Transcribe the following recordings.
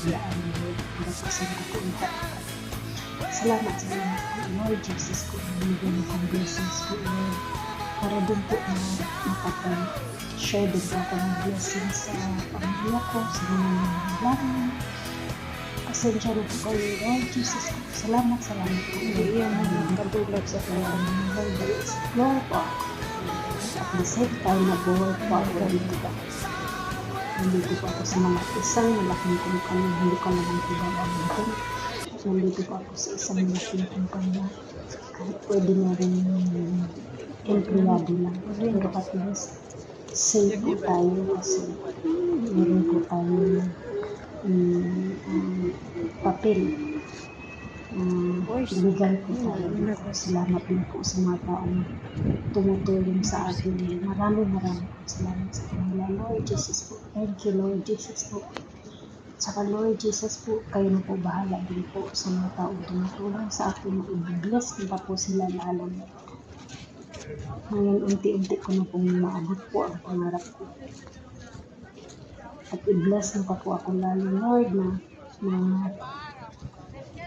biyaan mo para po sa mga punta. Salamat sa inyo po, Lord Jesus ko, binigyan mo kong blessings po, Lord. Para din po na makapag-share din po ako ng blessings sa pamilya ko, sa mga nangyayari. Pasensya na po kayo, Lord Jesus ko. Salamat po, Lord. Katulad sa kanyang Lord, explore po ako. At the same time, nag-work po ako dito pa. Nandito po ako sa mga isang malaking kumpanya, hindi ko naman pinagawa ito. Nandito po ako sa isang malaking kumpanya. Kahit pwede na rin empleyado lang. Pero at least, safe po tayo kasi meron po tayo papel. Legal po tayo dito. Salamat din po sa mga taong tumutulong sa atin. Maraming po salamat sa kanila. Lord Jesus po. Thank you, Lord Jesus po. Saka Lord Jesus po, kayo na po bahala din po sa mga taong tumutulong sa akin na i-bless na po sila lalo. Ngayon, unti-unti ko na pong maabot po ang pangarap ko. At i-bless na po ako lalo, Lord, na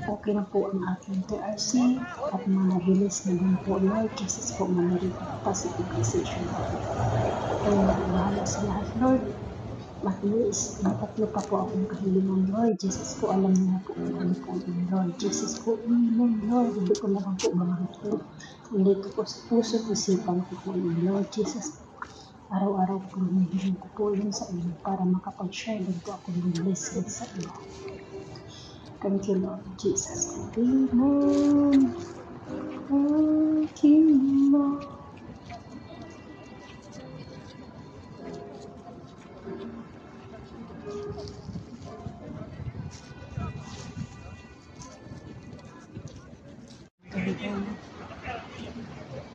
okay na po ang aking TRC at mabilis na din po, Lord Jesus po, manari positive decision po. Kayo na po bahala sa lahat, Lord. At least, matatlo pa po akong kahilingan, Lord Jesus po, alam niyo na po kung ano po yung Lord Jesus po, amen, Lord, hindi ko naman po mga po. Nandito po sa puso, isipan ko po yung Lord Jesus. Araw-araw po hinihiling ko po yun sa inyo para makapag-share din po ako ng blessing sa inyo. Thank you, Lord Jesus. Amen. Thank you, Lord. Thank you.